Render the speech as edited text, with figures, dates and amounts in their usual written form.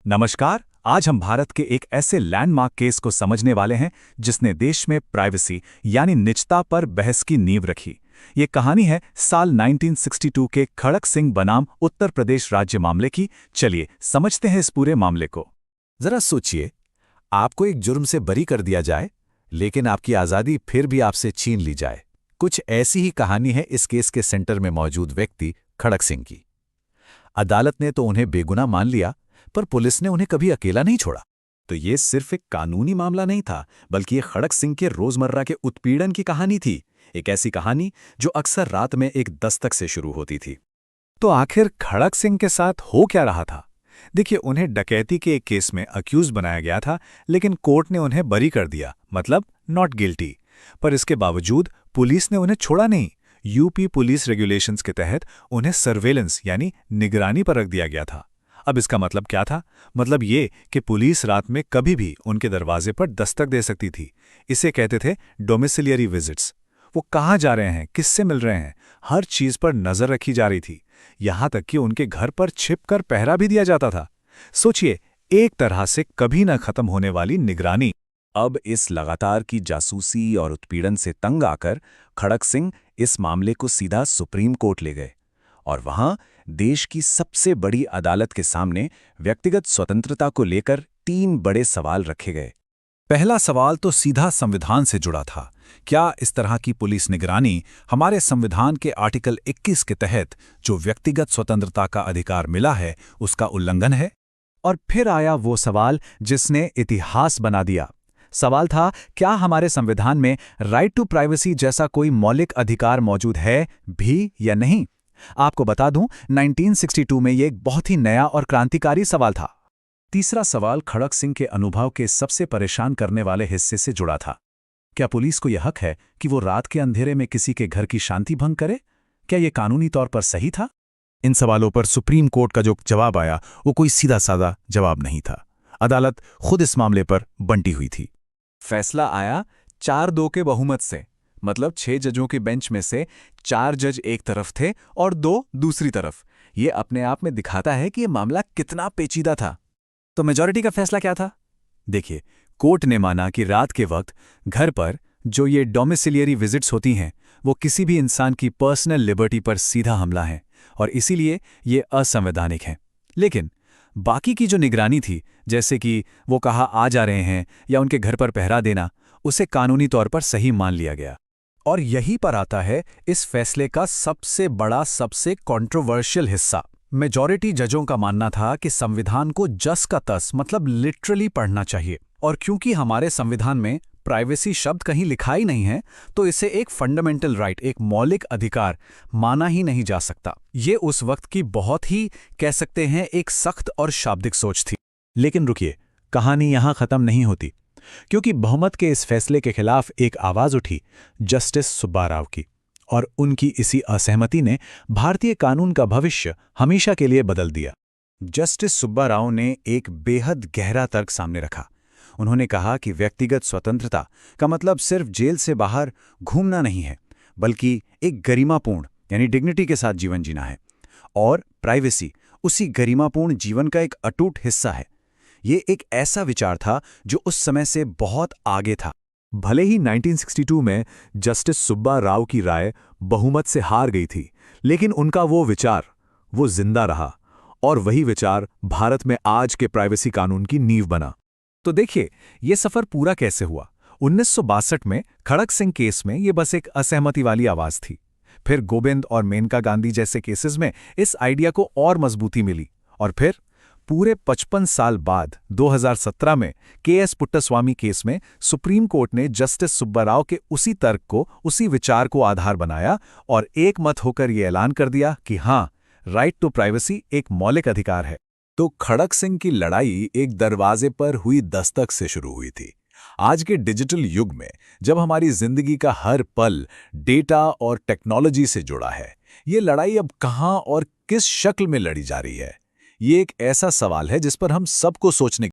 नमस्कार। आज हम भारत के एक ऐसे लैंडमार्क केस को समझने वाले हैं जिसने देश में प्राइवेसी यानी निजता पर बहस की नींव रखी। ये कहानी है साल 1962 के खड़क सिंह बनाम उत्तर प्रदेश राज्य मामले की। चलिए समझते हैं इस पूरे मामले को। जरा सोचिए, आपको एक जुर्म से बरी कर दिया जाए, लेकिन आपकी आज़ादी फिर भी आपसे छीन ली जाए। कुछ ऐसी ही कहानी है इस केस के सेंटर में मौजूद व्यक्ति खड़क सिंह की। अदालत ने तो उन्हें बेगुनाह मान लिया, पर पुलिस ने उन्हें कभी अकेला नहीं छोड़ा। तो ये सिर्फ एक कानूनी मामला नहीं था, बल्कि ये खड़क सिंह के रोजमर्रा के उत्पीड़न की कहानी थी। एक ऐसी कहानी जो अक्सर रात में एक दस्तक से शुरू होती थी। तो आखिर खड़क सिंह के साथ हो क्या रहा था? देखिए, उन्हें डकैती के एक केस में अक्यूज बनाया गया था, लेकिन कोर्ट ने उन्हें बरी कर दिया, मतलब नॉट गिल्टी। पर इसके बावजूद पुलिस ने उन्हें छोड़ा नहीं। यूपी पुलिस रेगुलेशंस के तहत उन्हें सर्वेलेंस यानी निगरानी पर रख दिया गया था। अब इसका मतलब क्या था? मतलब ये कि पुलिस रात में कभी भी उनके दरवाजे पर दस्तक दे सकती थी। इसे कहते थे डोमिसिलियरी विजिट्स। वो कहाँ जा रहे हैं, किससे मिल रहे हैं, हर चीज पर नजर रखी जा रही थी। यहां तक कि उनके घर पर छिपकर पहरा भी दिया जाता था। सोचिए, एक तरह से कभी न खत्म होने वाली निगरानी। अब इस लगातार की जासूसी और उत्पीड़न से तंग आकर खड़क सिंह इस मामले को सीधा सुप्रीम कोर्ट ले गए। और वहां देश की सबसे बड़ी अदालत के सामने व्यक्तिगत स्वतंत्रता को लेकर 3 बड़े सवाल रखे गए। पहला सवाल तो सीधा संविधान से जुड़ा था। क्या इस तरह की पुलिस निगरानी हमारे संविधान के आर्टिकल 21 के तहत जो व्यक्तिगत स्वतंत्रता का अधिकार मिला है, उसका उल्लंघन है? और फिर आया वो सवाल जिसने इतिहास बना दिया। सवाल था, क्या हमारे संविधान में राइट टू प्राइवेसी जैसा कोई मौलिक अधिकार मौजूद है भी या नहीं? आपको बता दूं, 1962 में ये एक बहुत ही नया और क्रांतिकारी सवाल था। तीसरा सवाल खड़क सिंह के अनुभव के सबसे परेशान करने वाले हिस्से से जुड़ा था। क्या पुलिस को यह हक है कि वो रात के अंधेरे में किसी के घर की शांति भंग करे? क्या ये कानूनी तौर पर सही था? इन सवालों पर सुप्रीम कोर्ट का जो जवाब आया, वो कोई सीधा साधा जवाब नहीं था। अदालत खुद इस मामले पर बंटी हुई थी। फैसला आया 4-2 के बहुमत से, मतलब 6 जजों के बेंच में से 4 जज एक तरफ थे और 2 दूसरी तरफ। ये अपने आप में दिखाता है कि ये मामला कितना पेचीदा था। तो मेजॉरिटी का फैसला क्या था? देखिए, कोर्ट ने माना कि रात के वक्त घर पर जो ये डोमिसिलियरी विजिट्स होती हैं, वो किसी भी इंसान की पर्सनल लिबर्टी पर सीधा हमला है और इसीलिए ये असंवैधानिक है। लेकिन बाकी की जो निगरानी थी, जैसे कि वो कहाँ आ जा रहे हैं या उनके घर पर पहरा देना, उसे कानूनी तौर पर सही मान लिया गया। और यहीं पर आता है इस फैसले का सबसे बड़ा, सबसे कंट्रोवर्शियल हिस्सा। मेजॉरिटी जजों का मानना था कि संविधान को जस का तस, मतलब लिटरली पढ़ना चाहिए। और क्योंकि हमारे संविधान में प्राइवेसी शब्द कहीं लिखा ही नहीं है, तो इसे एक फंडामेंटल राइट, एक मौलिक अधिकार माना ही नहीं जा सकता। ये उस वक्त की बहुत ही, कह सकते हैं, एक सख्त और शाब्दिक सोच थी। लेकिन रुकिए, कहानी यहां खत्म नहीं होती, क्योंकि बहुमत के इस फैसले के खिलाफ एक आवाज उठी, जस्टिस सुब्बा राव की। और उनकी इसी असहमति ने भारतीय कानून का भविष्य हमेशा के लिए बदल दिया। जस्टिस सुब्बा राव ने एक बेहद गहरा तर्क सामने रखा। उन्होंने कहा कि व्यक्तिगत स्वतंत्रता का मतलब सिर्फ जेल से बाहर घूमना नहीं है, बल्कि एक गरिमापूर्ण यानी डिग्निटी के साथ जीवन जीना है। और प्राइवेसी उसी गरिमापूर्ण जीवन का एक अटूट हिस्सा है। ये एक ऐसा विचार था जो उस समय से बहुत आगे था। भले ही 1962 में जस्टिस सुब्बा राव की राय बहुमत से हार गई थी, लेकिन उनका वो विचार वो जिंदा रहा और वही विचार भारत में आज के प्राइवेसी कानून की नींव बना। तो देखिए, ये सफर पूरा कैसे हुआ। 1962 में खड़क सिंह केस में ये बस एक असहमति वाली आवाज थी। फिर गोविंद और मेनका गांधी जैसे केसेस में इस आइडिया को और मजबूती मिली। और फिर पूरे 55 साल बाद 2017 में के.एस. पुट्टास्वामी केस में सुप्रीम कोर्ट ने जस्टिस सुब्बा राव के उसी तर्क को, उसी विचार को आधार बनाया और एक मत होकर यह ऐलान कर दिया कि हाँ, राइट टू प्राइवेसी एक मौलिक अधिकार है। तो खड़क सिंह की लड़ाई एक दरवाजे पर हुई दस्तक से शुरू हुई थी। आज के डिजिटल युग में जब हमारी जिंदगी का हर पल डेटा और टेक्नोलॉजी से जुड़ा है, ये लड़ाई अब कहां और किस शक्ल में लड़ी जा रही है, ये एक ऐसा सवाल है जिस पर हम सबको सोचने